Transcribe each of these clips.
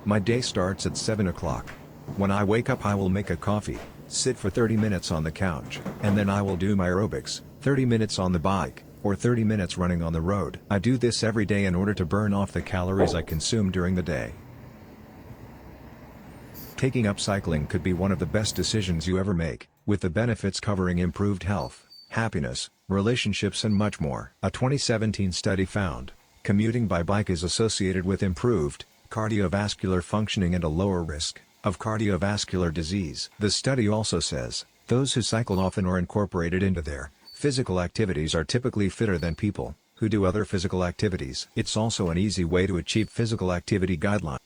My day starts at 7 o'clock. When I wake up I will make a coffee, sit for 30 minutes on the couch, and then I will do my aerobics, 30 minutes on the bike, or 30 minutes running on the road. I do this every day in order to burn off the calories I consume during the day. Taking up cycling could be one of the best decisions you ever make, with the benefits covering improved health, happiness, relationships and much more. A 2017 study found, commuting by bike is associated with improved cardiovascular functioning and a lower risk of cardiovascular disease. The study also says, those who cycle often or incorporate it into their physical activities are typically fitter than people who do other physical activities. It's also an easy way to achieve physical activity guidelines.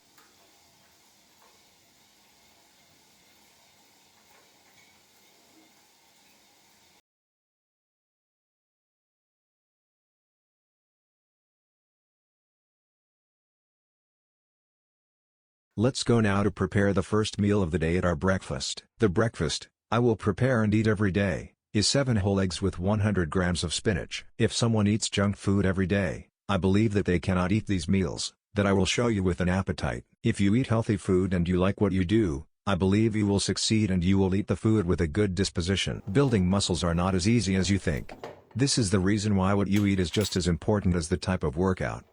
Let's go now to prepare the first meal of the day at our breakfast. The breakfast I will prepare and eat every day is 7 whole eggs with 100 grams of spinach. If someone eats junk food every day, I believe that they cannot eat these meals that I will show you with an appetite. If you eat healthy food and you like what you do, I believe you will succeed and you will eat the food with a good disposition. Building muscles are not as easy as you think. This is the reason why what you eat is just as important as the type of workout.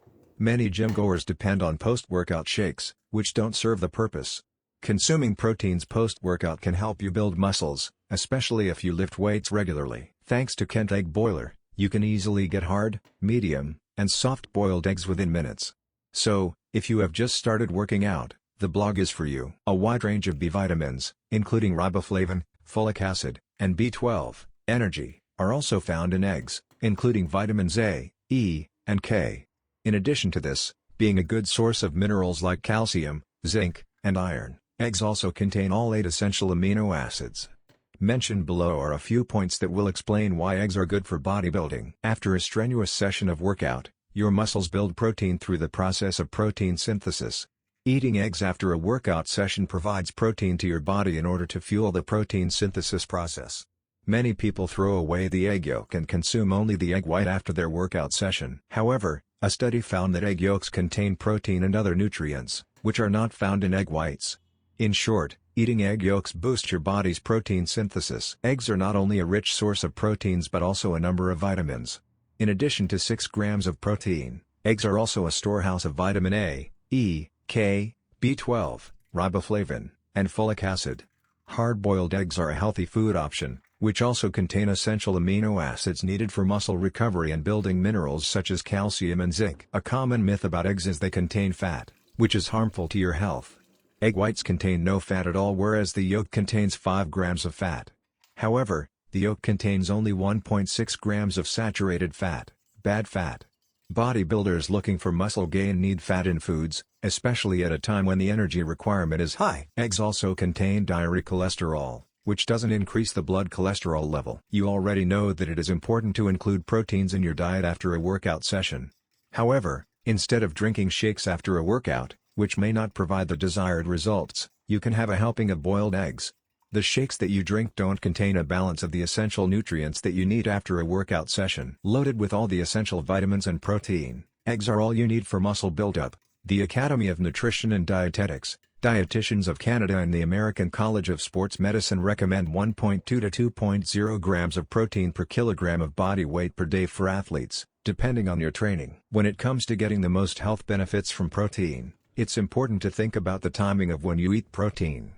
Many gym-goers depend on post-workout shakes, which don't serve the purpose. Consuming proteins post-workout can help you build muscles, especially if you lift weights regularly. Thanks to Kent Egg Boiler, you can easily get hard, medium, and soft-boiled eggs within minutes. So, if you have just started working out, the blog is for you. A wide range of B vitamins, including riboflavin, folic acid, and B12, energy, are also found in eggs, including vitamins A, E, and K. In addition to this, being a good source of minerals like calcium, zinc, and iron, eggs also contain all 8 essential amino acids. Mentioned below are a few points that will explain why eggs are good for bodybuilding. After a strenuous session of workout, your muscles build protein through the process of protein synthesis. Eating eggs after a workout session provides protein to your body in order to fuel the protein synthesis process. Many people throw away the egg yolk and consume only the egg white after their workout session. However, a study found that egg yolks contain protein and other nutrients, which are not found in egg whites. In short, eating egg yolks boosts your body's protein synthesis. Eggs are not only a rich source of proteins but also a number of vitamins. In addition to 6 grams of protein, eggs are also a storehouse of vitamin A, E, K, B12, riboflavin, and folic acid. Hard-boiled eggs are a healthy food option, which also contain essential amino acids needed for muscle recovery and building minerals such as calcium and zinc. A common myth about eggs is they contain fat, which is harmful to your health. Egg whites contain no fat at all, whereas the yolk contains 5 grams of fat. However, the yolk contains only 1.6 grams of saturated fat, bad fat. Bodybuilders looking for muscle gain need fat in foods, especially at a time when the energy requirement is high. Eggs also contain dietary cholesterol, which doesn't increase the blood cholesterol level. You already know that it is important to include proteins in your diet after a workout session. However, instead of drinking shakes after a workout, which may not provide the desired results, you can have a helping of boiled eggs. The shakes that you drink don't contain a balance of the essential nutrients that you need after a workout session. Loaded with all the essential vitamins and protein, eggs are all you need for muscle buildup. The Academy of Nutrition and Dietetics, Dietitians of Canada and the American College of Sports Medicine recommend 1.2 to 2.0 grams of protein per kilogram of body weight per day for athletes, depending on your training. When it comes to getting the most health benefits from protein, it's important to think about the timing of when you eat protein.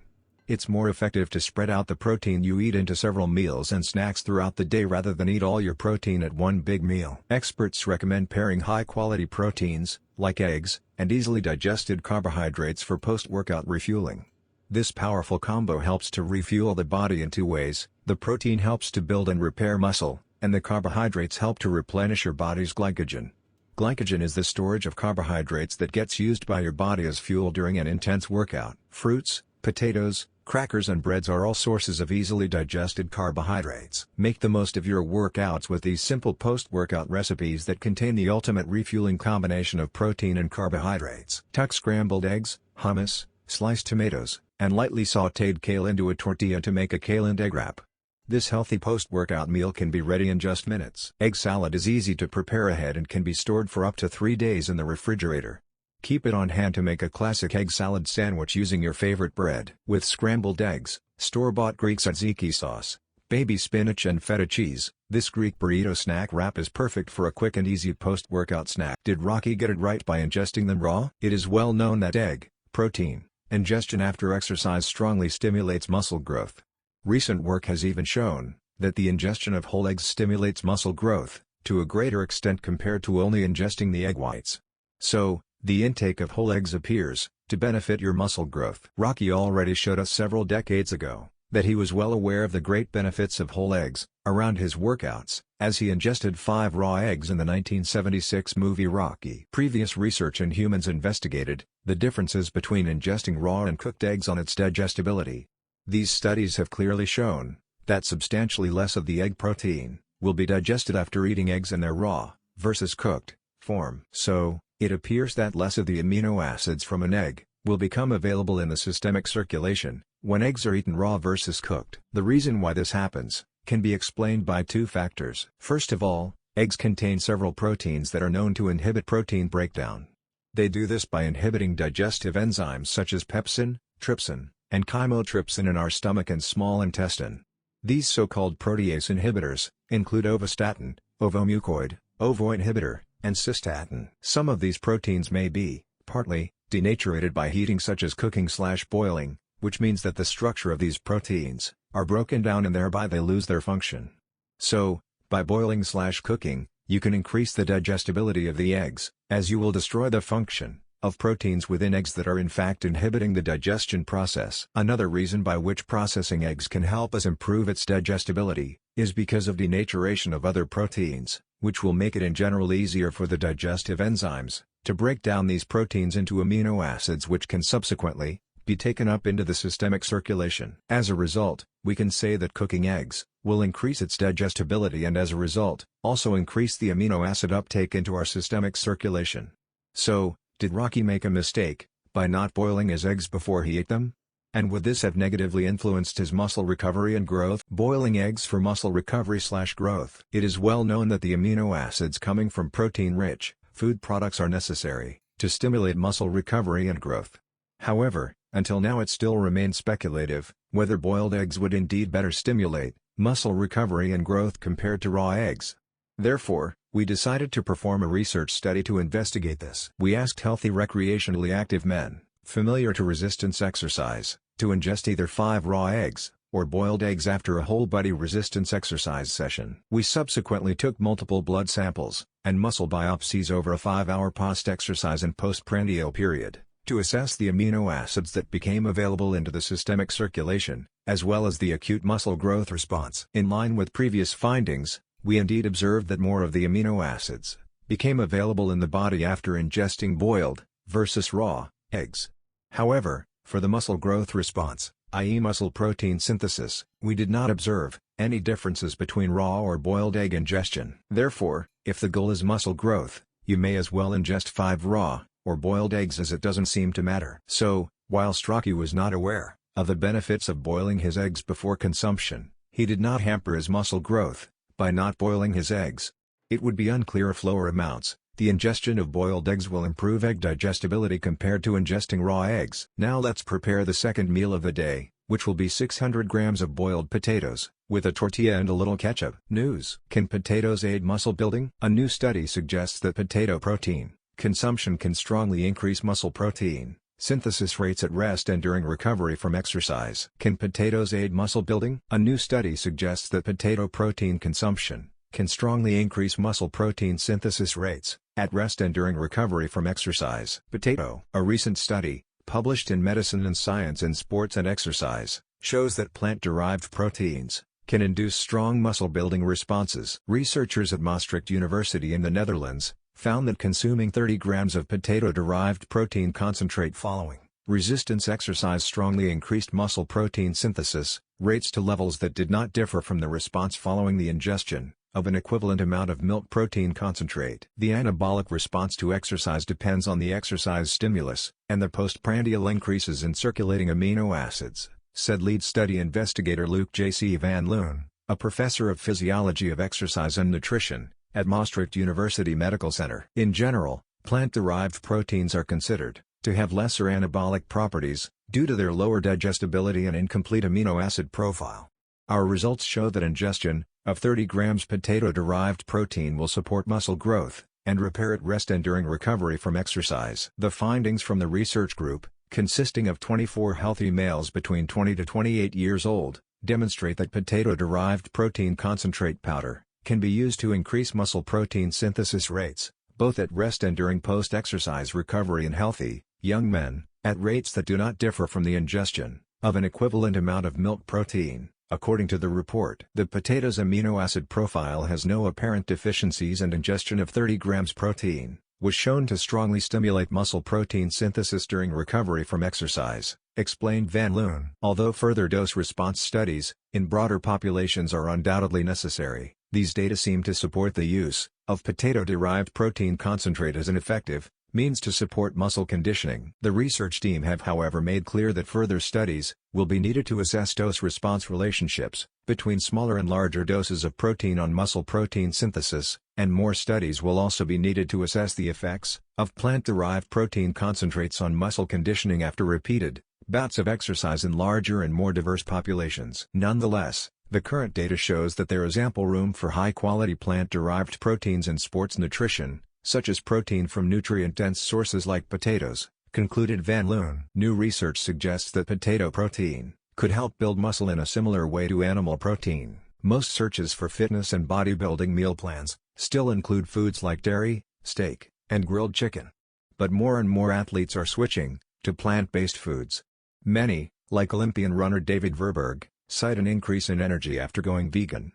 It's more effective to spread out the protein you eat into several meals and snacks throughout the day rather than eat all your protein at one big meal. Experts recommend pairing high-quality proteins, like eggs, and easily digested carbohydrates for post-workout refueling. This powerful combo helps to refuel the body in 2 ways. The protein helps to build and repair muscle, and the carbohydrates help to replenish your body's glycogen. Glycogen is the storage of carbohydrates that gets used by your body as fuel during an intense workout. Fruits, potatoes, crackers and breads are all sources of easily digested carbohydrates. Make the most of your workouts with these simple post-workout recipes that contain the ultimate refueling combination of protein and carbohydrates. Tuck scrambled eggs, hummus, sliced tomatoes, and lightly sautéed kale into a tortilla to make a kale and egg wrap. This healthy post-workout meal can be ready in just minutes. Egg salad is easy to prepare ahead and can be stored for up to 3 days in the refrigerator. Keep it on hand to make a classic egg salad sandwich using your favorite bread. With scrambled eggs, store-bought Greek tzatziki sauce, baby spinach and feta cheese, this Greek burrito snack wrap is perfect for a quick and easy post-workout snack. Did Rocky get it right by ingesting them raw? It is well known that egg protein ingestion after exercise strongly stimulates muscle growth. Recent work has even shown that the ingestion of whole eggs stimulates muscle growth to a greater extent compared to only ingesting the egg whites. So, the intake of whole eggs appears to benefit your muscle growth. Rocky already showed us several decades ago that he was well aware of the great benefits of whole eggs around his workouts, as he ingested 5 raw eggs in the 1976 movie Rocky. Previous research in humans investigated the differences between ingesting raw and cooked eggs on its digestibility. These studies have clearly shown that substantially less of the egg protein will be digested after eating eggs in their raw versus cooked form. So, it appears that less of the amino acids from an egg will become available in the systemic circulation when eggs are eaten raw versus cooked. The reason why this happens can be explained by 2 factors. First of all, eggs contain several proteins that are known to inhibit protein breakdown. They do this by inhibiting digestive enzymes such as pepsin, trypsin, and chymotrypsin in our stomach and small intestine. These so-called protease inhibitors include ovostatin, ovomucoid, ovoinhibitor, and cystatin. Some of these proteins may be, partly, denatured by heating such as cooking/boiling, which means that the structure of these proteins are broken down and thereby they lose their function. So, by boiling/cooking, you can increase the digestibility of the eggs, as you will destroy the function of proteins within eggs that are in fact inhibiting the digestion process. Another reason by which processing eggs can help us improve its digestibility is because of denaturation of other proteins, which will make it in general easier for the digestive enzymes to break down these proteins into amino acids which can subsequently be taken up into the systemic circulation. As a result, we can say that cooking eggs will increase its digestibility and as a result, also increase the amino acid uptake into our systemic circulation. So, did Rocky make a mistake by not boiling his eggs before he ate them? And would this have negatively influenced his muscle recovery and growth? Boiling eggs for muscle recovery/growth. It is well known that the amino acids coming from protein-rich food products are necessary to stimulate muscle recovery and growth. However, until now it still remains speculative whether boiled eggs would indeed better stimulate muscle recovery and growth compared to raw eggs. Therefore, we decided to perform a research study to investigate this. We asked healthy recreationally active men, familiar to resistance exercise, to ingest either 5 raw eggs, or boiled eggs after a whole-body resistance exercise session. We subsequently took multiple blood samples, and muscle biopsies over a 5-hour post-exercise and postprandial period, to assess the amino acids that became available into the systemic circulation, as well as the acute muscle growth response. In line with previous findings, we indeed observed that more of the amino acids became available in the body after ingesting boiled versus raw eggs. However, for the muscle growth response, i.e. muscle protein synthesis, we did not observe any differences between raw or boiled egg ingestion. Therefore, if the goal is muscle growth, you may as well ingest 5 raw or boiled eggs as it doesn't seem to matter. So, whilst Rocky was not aware of the benefits of boiling his eggs before consumption, he did not hamper his muscle growth by not boiling his eggs. It would be unclear if lower amounts, the ingestion of boiled eggs will improve egg digestibility compared to ingesting raw eggs. Now let's prepare the second meal of the day, which will be 600 grams of boiled potatoes, with a tortilla and a little ketchup. News: Can potatoes aid muscle building? A new study suggests that potato protein consumption can strongly increase muscle protein synthesis rates at rest and during recovery from exercise. Can potatoes aid muscle building? A new study suggests that potato protein consumption can strongly increase muscle protein synthesis rates at rest and during recovery from exercise. Potato. A recent study, published in Medicine and Science in Sports and Exercise, shows that plant-derived proteins can induce strong muscle-building responses. Researchers at Maastricht University in the Netherlands found that consuming 30 grams of potato-derived protein concentrate following resistance exercise strongly increased muscle protein synthesis rates to levels that did not differ from the response following the ingestion of an equivalent amount of milk protein concentrate. The anabolic response to exercise depends on the exercise stimulus, and the postprandial increases in circulating amino acids, said lead study investigator Luc J.C. van Loon, a professor of physiology of exercise and nutrition at Maastricht University Medical Center. In general, Plant-derived proteins are considered to have lesser anabolic properties due to their lower digestibility and incomplete amino acid profile. Our results show that ingestion of 30 grams potato-derived protein will support muscle growth and repair at rest and during recovery from exercise. The findings from the research group, consisting of 24 healthy males between 20 to 28 years old, demonstrate that potato-derived protein concentrate powder can be used to increase muscle protein synthesis rates, both at rest and during post-exercise recovery in healthy, young men, at rates that do not differ from the ingestion of an equivalent amount of milk protein. According to the report, the potato's amino acid profile has no apparent deficiencies and ingestion of 30 grams protein was shown to strongly stimulate muscle protein synthesis during recovery from exercise, explained Van Loon. Although further dose-response studies in broader populations are undoubtedly necessary, these data seem to support the use of potato-derived protein concentrate as an effective means to support muscle conditioning. The research team have however made clear that further studies will be needed to assess dose-response relationships between smaller and larger doses of protein on muscle protein synthesis, and more studies will also be needed to assess the effects of plant-derived protein concentrates on muscle conditioning after repeated bouts of exercise in larger and more diverse populations. Nonetheless, the current data shows that there is ample room for high-quality plant-derived proteins in sports nutrition, such as protein from nutrient-dense sources like potatoes, concluded Van Loon. New research suggests that potato protein could help build muscle in a similar way to animal protein. Most searches for fitness and bodybuilding meal plans still include foods like dairy, steak, and grilled chicken. But more and more athletes are switching to plant-based foods. Many, like Olympian runner David Verberg, cite an increase in energy after going vegan.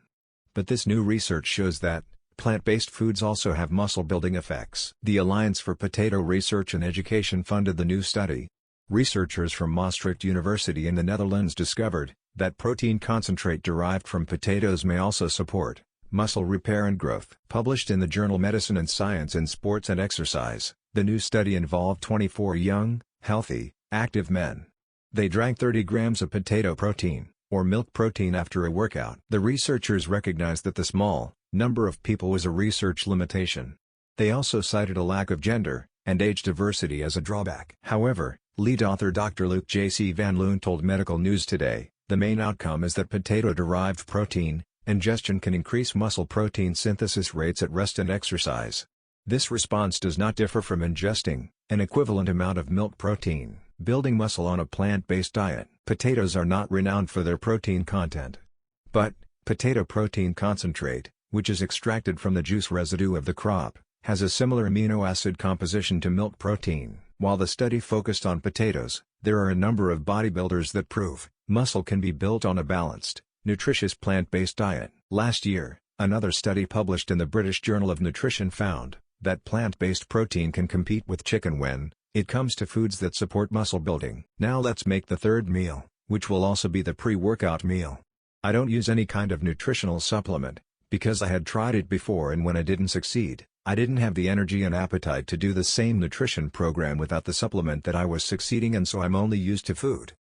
But this new research shows that plant-based foods also have muscle-building effects. The Alliance for Potato Research and Education funded the new study. Researchers from Maastricht University in the Netherlands discovered that protein concentrate derived from potatoes may also support muscle repair and growth. Published in the journal Medicine and Science in Sports and Exercise, the new study involved 24 young, healthy, active men. They drank 30 grams of potato protein, or milk protein after a workout. The researchers recognized that the small number of people was a research limitation. They also cited a lack of gender and age diversity as a drawback. However, lead author Dr. Luc J.C. Van Loon told Medical News Today, the main outcome is that potato-derived protein ingestion can increase muscle protein synthesis rates at rest and exercise. This response does not differ from ingesting an equivalent amount of milk protein. Building muscle on a plant-based diet. Potatoes are not renowned for their protein content. But, potato protein concentrate, which is extracted from the juice residue of the crop, has a similar amino acid composition to milk protein. While the study focused on potatoes, there are a number of bodybuilders that prove muscle can be built on a balanced, nutritious plant-based diet. Last year, another study published in the British Journal of Nutrition found that plant-based protein can compete with chicken when it comes to foods that support muscle building. Now let's make the third meal, which will also be the pre-workout meal. I don't use any kind of nutritional supplement, because I had tried it before and when I didn't succeed, I didn't have the energy and appetite to do the same nutrition program without the supplement that I was succeeding, and so I'm only used to food.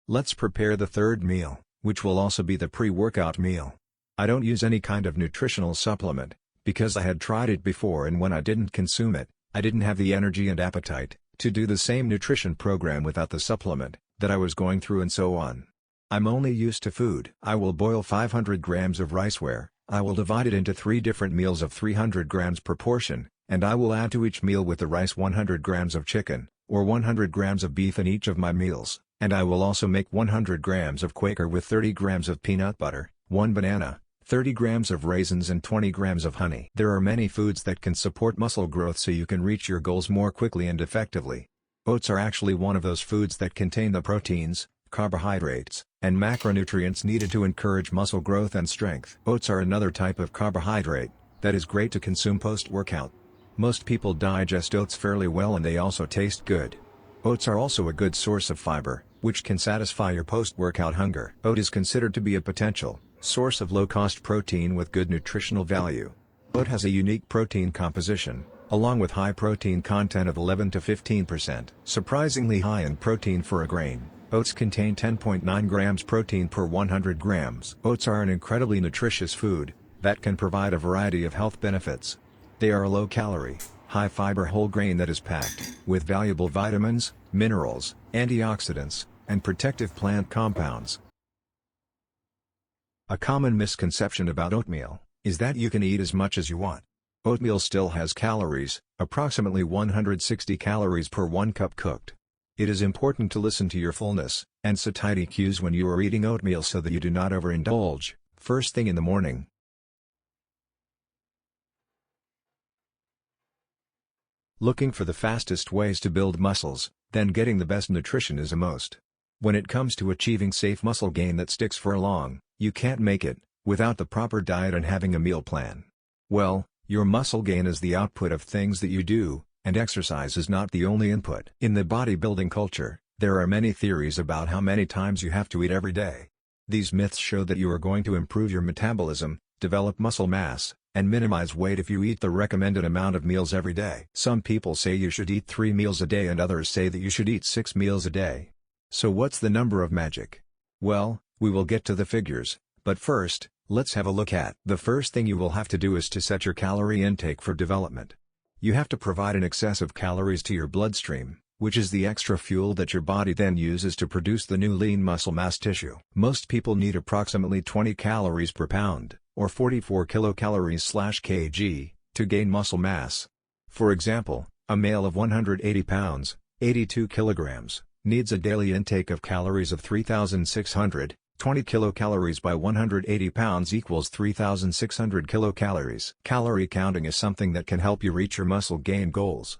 Let's prepare the third meal, which will also be the pre-workout meal. I don't use any kind of nutritional supplement, because I had tried it before and when I didn't consume it, I didn't have the energy and appetite to do the same nutrition program without the supplement that I was going through, and so on. I'm only used to food. I will boil 500 grams of rice where I will divide it into 3 different meals of 300 grams per portion, and I will add to each meal with the rice 100 grams of chicken, or 100 grams of beef in each of my meals. And I will also make 100 grams of Quaker with 30 grams of peanut butter, 1 banana, 30 grams of raisins and 20 grams of honey. There are many foods that can support muscle growth so you can reach your goals more quickly and effectively. Oats are actually one of those foods that contain the proteins, carbohydrates, and macronutrients needed to encourage muscle growth and strength. Oats are another type of carbohydrate that is great to consume post-workout. Most people digest oats fairly well and they also taste good. Oats are also a good source of fiber, which can satisfy your post-workout hunger. Oat is considered to be a potential source of low-cost protein with good nutritional value. Oat has a unique protein composition, along with high protein content of 11 to 15%. Surprisingly high in protein for a grain, Oats contain 10.9 grams protein per 100 grams. Oats are an incredibly nutritious food that can provide a variety of health benefits. They are a low-calorie, high-fiber whole grain that is packed with valuable vitamins, minerals, antioxidants, and protective plant compounds. A common misconception about oatmeal is that you can eat as much as you want. Oatmeal still has calories, approximately 160 calories per 1 cup cooked. It is important to listen to your fullness and satiety cues when you are eating oatmeal so that you do not overindulge first thing in the morning. Looking for the fastest ways to build muscles, then getting the best nutrition is a must. When it comes to achieving safe muscle gain that sticks for long, you can't make it without the proper diet and having a meal plan. Well, your muscle gain is the output of things that you do, and exercise is not the only input. In the bodybuilding culture, there are many theories about how many times you have to eat every day. These myths show that you are going to improve your metabolism, develop muscle mass, and minimize weight if you eat the recommended amount of meals every day. Some people say you should eat 3 meals a day and others say that you should eat 6 meals a day. So what's the number of magic? Well, we will get to the figures, but first, let's have a look at. The first thing you will have to do is to set your calorie intake for development. You have to provide an excess of calories to your bloodstream, which is the extra fuel that your body then uses to produce the new lean muscle mass tissue. Most people need approximately 20 calories per pound, or 44 kilocalories/kg, to gain muscle mass. For example, a male of 180 pounds, 82 kilograms, needs a daily intake of calories of 3,600, 20 kilocalories by 180 pounds equals 3,600 kilocalories. Calorie counting is something that can help you reach your muscle gain goals.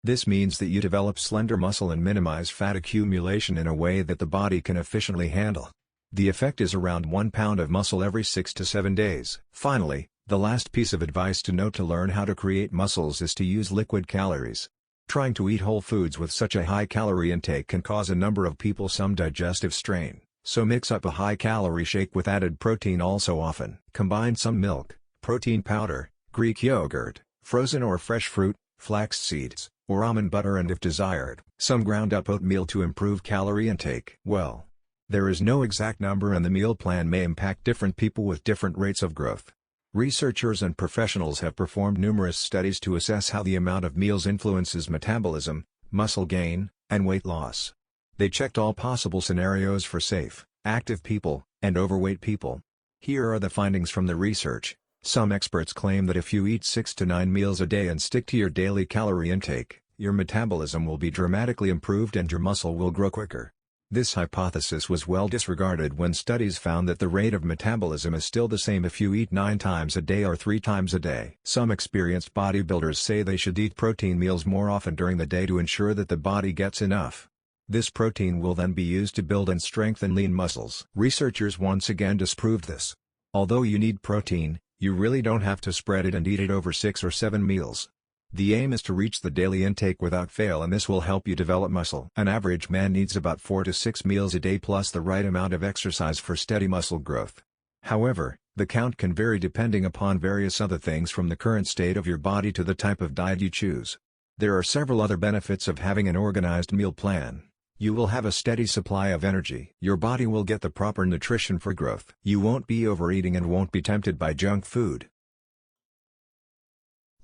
This means that you develop slender muscle and minimize fat accumulation in a way that the body can efficiently handle. The effect is around 1 pound of muscle every 6 to 7 days. Finally, the last piece of advice to note to learn how to create muscles is to use liquid calories. Trying to eat whole foods with such a high calorie intake can cause a number of people some digestive strain, so mix up a high-calorie shake with added protein also often. Combine some milk, protein powder, Greek yogurt, frozen or fresh fruit, flax seeds, or almond butter and if desired, some ground-up oatmeal to improve calorie intake. Well, there is no exact number and the meal plan may impact different people with different rates of growth. Researchers and professionals have performed numerous studies to assess how the amount of meals influences metabolism, muscle gain, and weight loss. They checked all possible scenarios for safe, active people, and overweight people. Here are the findings from the research. Some experts claim that if you eat 6 to 9 meals a day and stick to your daily calorie intake, your metabolism will be dramatically improved and your muscle will grow quicker. This hypothesis was well disregarded when studies found that the rate of metabolism is still the same if you eat 9 times a day or 3 times a day. Some experienced bodybuilders say they should eat protein meals more often during the day to ensure that the body gets enough. This protein will then be used to build and strengthen lean muscles. Researchers once again disproved this. Although you need protein, you really don't have to spread it and eat it over 6 or 7 meals. The aim is to reach the daily intake without fail and this will help you develop muscle. An average man needs about 4 to 6 meals a day plus the right amount of exercise for steady muscle growth. However, the count can vary depending upon various other things from the current state of your body to the type of diet you choose. There are several other benefits of having an organized meal plan. You will have a steady supply of energy. Your body will get the proper nutrition for growth. You won't be overeating and won't be tempted by junk food.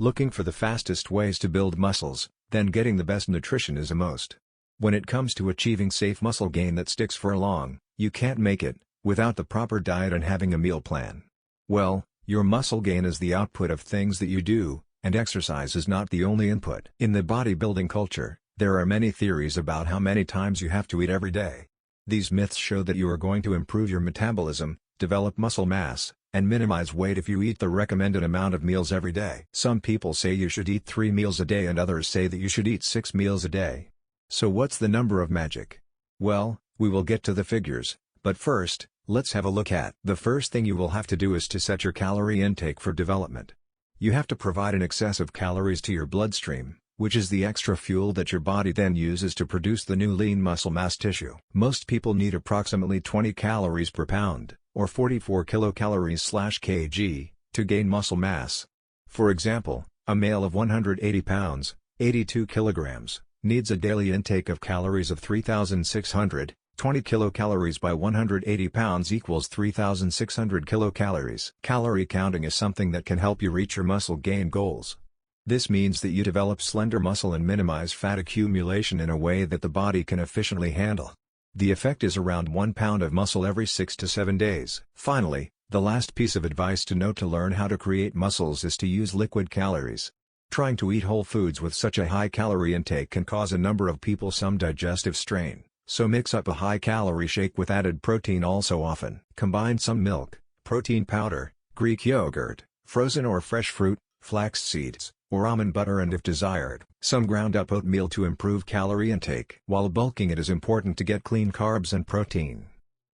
Looking for the fastest ways to build muscles, then getting the best nutrition is a must. When it comes to achieving safe muscle gain that sticks for long, you can't make it without the proper diet and having a meal plan. Well, your muscle gain is the output of things that you do, and exercise is not the only input. In the bodybuilding culture, there are many theories about how many times you have to eat every day. These myths show that you are going to improve your metabolism, develop muscle mass, and minimize weight if you eat the recommended amount of meals every day. Some people say you should eat 3 meals a day and others say that you should eat 6 meals a day. So what's the number of magic? Well, we will get to the figures, but first, let's have a look at. The first thing you will have to do is to set your calorie intake for development. You have to provide an excess of calories to your bloodstream, which is the extra fuel that your body then uses to produce the new lean muscle mass tissue. Most people need approximately 20 calories per pound, or 44 kilocalories/kg, to gain muscle mass. For example, a male of 180 pounds, 82 kilograms, needs a daily intake of calories of 3,600, 20 kilocalories by 180 pounds equals 3,600 kilocalories. Calorie counting is something that can help you reach your muscle gain goals. This means that you develop slender muscle and minimize fat accumulation in a way that the body can efficiently handle. The effect is around 1 pound of muscle every 6 to 7 days. Finally, the last piece of advice to note to learn how to create muscles is to use liquid calories. Trying to eat whole foods with such a high calorie intake can cause a number of people some digestive strain, so mix up a high-calorie shake with added protein also often. Combine some milk, protein powder, Greek yogurt, frozen or fresh fruit, flax seeds, or almond butter and if desired, some ground-up oatmeal to improve calorie intake. While bulking, it is important to get clean carbs and protein.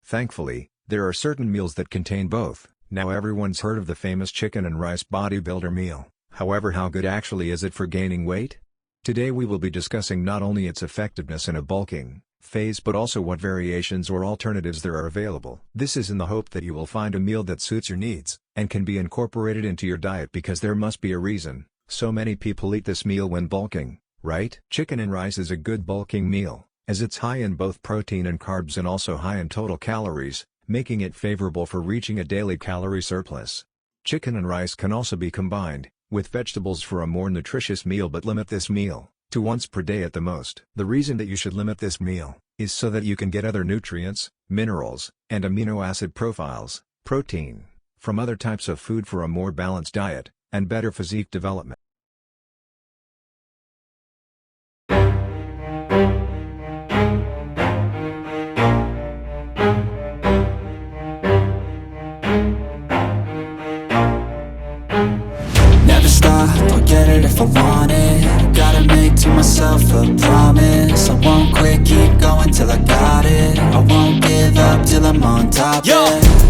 Thankfully, there are certain meals that contain both. Now everyone's heard of the famous chicken and rice bodybuilder meal. However, how good actually is it for gaining weight? Today we will be discussing not only its effectiveness in a bulking phase but also what variations or alternatives there are available. This is in the hope that you will find a meal that suits your needs, and can be incorporated into your diet, because there must be a reason so many people eat this meal when bulking, right? Chicken and rice is a good bulking meal, as it's high in both protein and carbs and also high in total calories, making it favorable for reaching a daily calorie surplus. Chicken and rice can also be combined with vegetables for a more nutritious meal, but limit this meal to once per day at the most. The reason that you should limit this meal is so that you can get other nutrients, minerals, and amino acid profiles, protein, from other types of food for a more balanced diet and better physique development. I'll get it if I want it. Gotta make to myself a promise. I won't quit, keep going till I got it. I won't give up till I'm on top. Yo,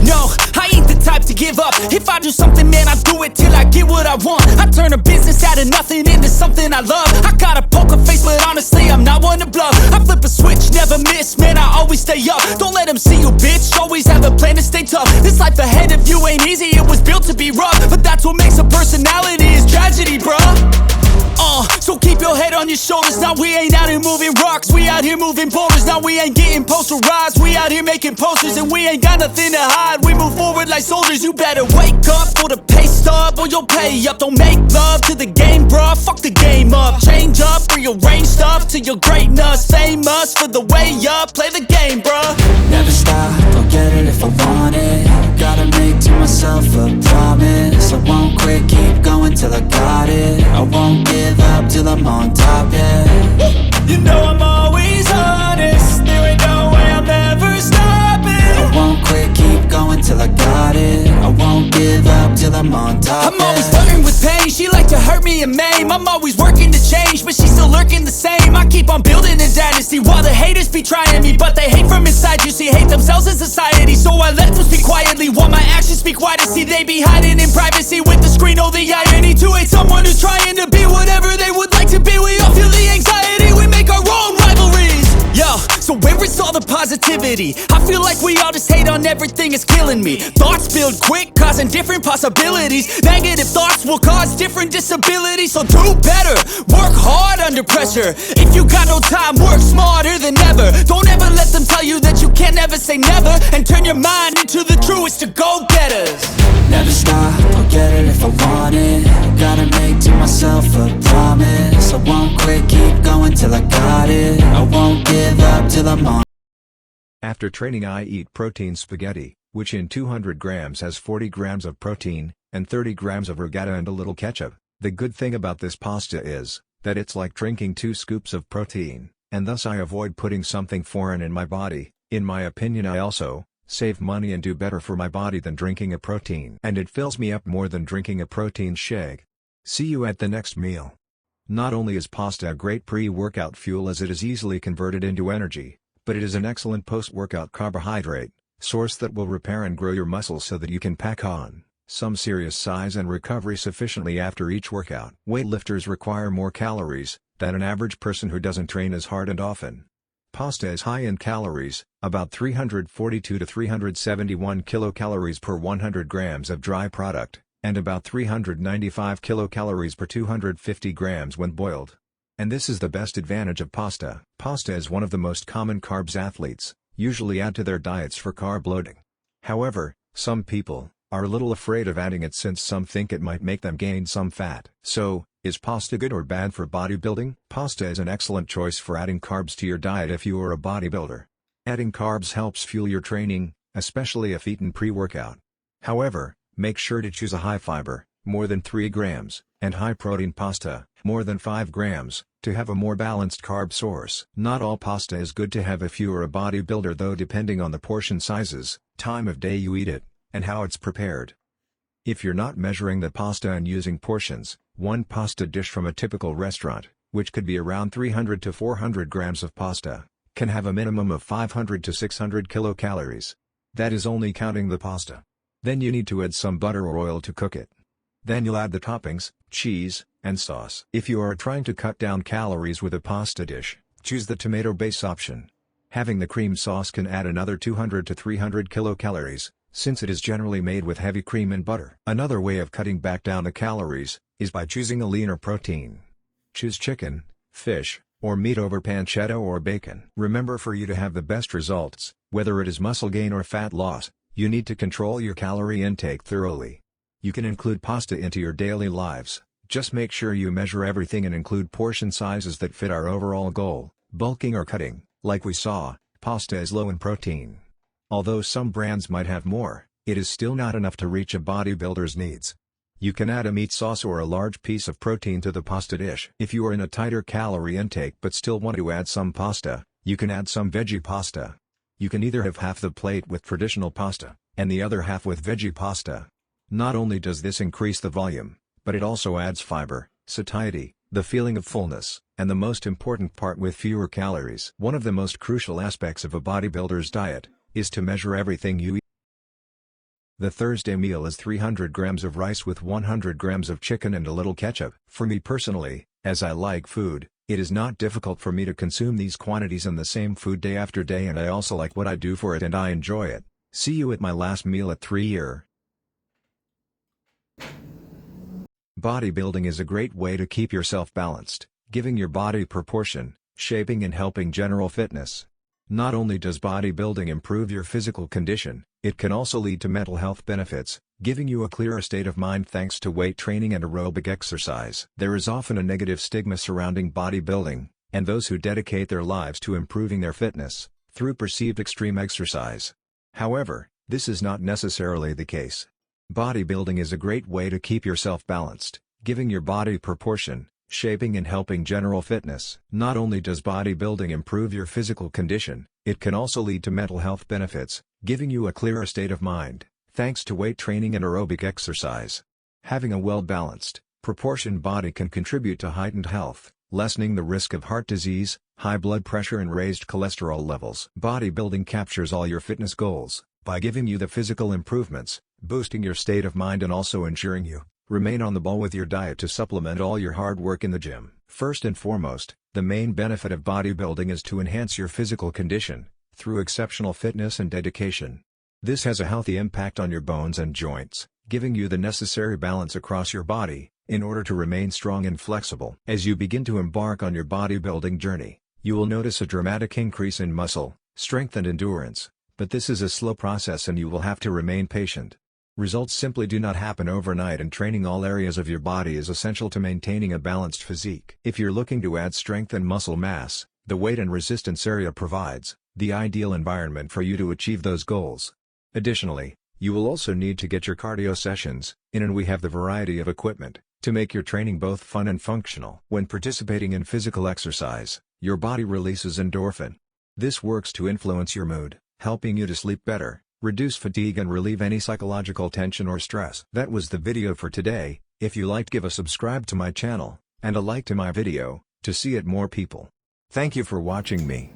no, I ain't the type to give up. If I do something, man, I do it till I get what I want. I turn a business out of nothing into something I love. I got a poker face, but honestly, I'm not one to bluff. I flip a switch, never miss, man, I always stay up. Don't let them see you, bitch, always have a plan to stay tough. This life ahead of you ain't easy, it was built to be rough. But that's what makes a personality, is tragedy, bruh. So keep your head on your shoulders. Now we ain't out here moving rocks, we out here moving boulders. Now we ain't getting posterized, we out here making posters. And we ain't got nothing to hide, we move forward like soldiers. You better wake up for the pay stub, or you'll pay up. Don't make love to the game, bruh, fuck the game up. Change up, rearrange stuff to your greatness. Famous for the way up, play the game, bruh. Never stop, I'll get it if I want it. Gotta make to myself a promise. I won't quit, keep going till I got it. I won't give up till I'm on top, yeah. You know I'm always honest, there ain't no way I'm ever stopping. I won't quit, keep going till I got it. I won't give up till I'm on top, I'm always flirting with pain, she like to hurt me and maim. I'm always working to change, but she's still lurking the same. I keep on building a dynasty while the haters be trying me. But they hate from inside, you see, hate themselves in society. So I let them speak quietly while my actions speak wider. See, they be hiding in privacy with the screen, oh the irony. To hate someone who's trying to be whatever they would like to be. We all feel the anxiety, we make our own rivalries. Yo, so where is all the positivity? I feel like we all just hate on everything, it's killing me. Thoughts build quick, causing different possibilities. Negative thoughts will cause different disabilities. So do better, work hard under pressure. If you got no time, work smarter than ever. Don't ever let them tell you that you can't never say never. And turn your mind into the truest of go-getters. Never stop, I'll get it if I want it. Gotta make to myself a promise. I won't quit, keep going till I got it. I won't give up till I'm on. After training, I eat protein spaghetti, which in 200 grams has 40 grams of protein, and 30 grams of regatta and a little ketchup. The good thing about this pasta is that it's like drinking 2 scoops of protein, and thus I avoid putting something foreign in my body. In my opinion, I also save money and do better for my body than drinking a protein. And it fills me up more than drinking a protein shake. See you at the next meal. Not only is pasta a great pre-workout fuel as it is easily converted into energy, but it is an excellent post-workout carbohydrate source that will repair and grow your muscles so that you can pack on some serious size and recovery sufficiently after each workout. Weightlifters require more calories than an average person who doesn't train as hard and often. Pasta is high in calories, about 342 to 371 kilocalories per 100 grams of dry product, and about 395 kilocalories per 250 grams when boiled. And this is the best advantage of pasta. Pasta is one of the most common carbs athletes usually add to their diets for carb loading. However, some people are a little afraid of adding it since some think it might make them gain some fat. So, is pasta good or bad for bodybuilding? Pasta is an excellent choice for adding carbs to your diet if you are a bodybuilder. Adding carbs helps fuel your training, especially if eaten pre-workout. However, make sure to choose a high fiber, more than 3 grams, and high protein pasta, more than 5 grams, to have a more balanced carb source. Not all pasta is good to have if you are a bodybuilder, though, depending on the portion sizes, time of day you eat it, and how it's prepared. If you're not measuring the pasta and using portions, one pasta dish from a typical restaurant, which could be around 300 to 400 grams of pasta, can have a minimum of 500 to 600 kilocalories. That is only counting the pasta. Then you need to add some butter or oil to cook it. Then you'll add the toppings, cheese, and sauce. If you are trying to cut down calories with a pasta dish, choose the tomato base option. Having the cream sauce can add another 200 to 300 kilocalories, since it is generally made with heavy cream and butter. Another way of cutting back down the calories is by choosing a leaner protein. Choose chicken, fish, or meat over pancetta or bacon. Remember, for you to have the best results, whether it is muscle gain or fat loss, you need to control your calorie intake thoroughly. You can include pasta into your daily lives, just make sure you measure everything and include portion sizes that fit our overall goal. Bulking or cutting, like we saw, pasta is low in protein. Although some brands might have more, it is still not enough to reach a bodybuilder's needs. You can add a meat sauce or a large piece of protein to the pasta dish. If you are in a tighter calorie intake but still want to add some pasta, you can add some veggie pasta. You can either have half the plate with traditional pasta, and the other half with veggie pasta. Not only does this increase the volume, but it also adds fiber, satiety, the feeling of fullness, and the most important part, with fewer calories. One of the most crucial aspects of a bodybuilder's diet is to measure everything you eat. The Thursday meal is 300 grams of rice with 100 grams of chicken and a little ketchup. For me personally, as I like food, it is not difficult for me to consume these quantities in the same food day after day, and I also like what I do for it and I enjoy it. See you at my last meal at 3 Bodybuilding is a great way to keep yourself balanced, giving your body proportion, shaping and helping general fitness. Not only does bodybuilding improve your physical condition, it can also lead to mental health benefits, giving you a clearer state of mind thanks to weight training and aerobic exercise. There is often a negative stigma surrounding bodybuilding, and those who dedicate their lives to improving their fitness, through perceived extreme exercise. However, this is not necessarily the case. Bodybuilding is a great way to keep yourself balanced, giving your body proportion, shaping and helping general fitness. Not only does bodybuilding improve your physical condition, it can also lead to mental health benefits, giving you a clearer state of mind, thanks to weight training and aerobic exercise. Having a well-balanced, proportioned body can contribute to heightened health, lessening the risk of heart disease, high blood pressure and raised cholesterol levels. Bodybuilding captures all your fitness goals, by giving you the physical improvements, boosting your state of mind and also ensuring you remain on the ball with your diet to supplement all your hard work in the gym. First and foremost, the main benefit of bodybuilding is to enhance your physical condition, through exceptional fitness and dedication. This has a healthy impact on your bones and joints, giving you the necessary balance across your body, in order to remain strong and flexible. As you begin to embark on your bodybuilding journey, you will notice a dramatic increase in muscle, strength and endurance, but this is a slow process and you will have to remain patient. Results simply do not happen overnight, and training all areas of your body is essential to maintaining a balanced physique. If you're looking to add strength and muscle mass, the weight and resistance area provides the ideal environment for you to achieve those goals. Additionally, you will also need to get your cardio sessions in, and we have the variety of equipment to make your training both fun and functional. When participating in physical exercise, your body releases endorphin. This works to influence your mood, helping you to sleep better, reduce fatigue and relieve any psychological tension or stress. That was the video for today. If you liked, give a subscribe to my channel, and a like to my video, to see it more people. Thank you for watching me.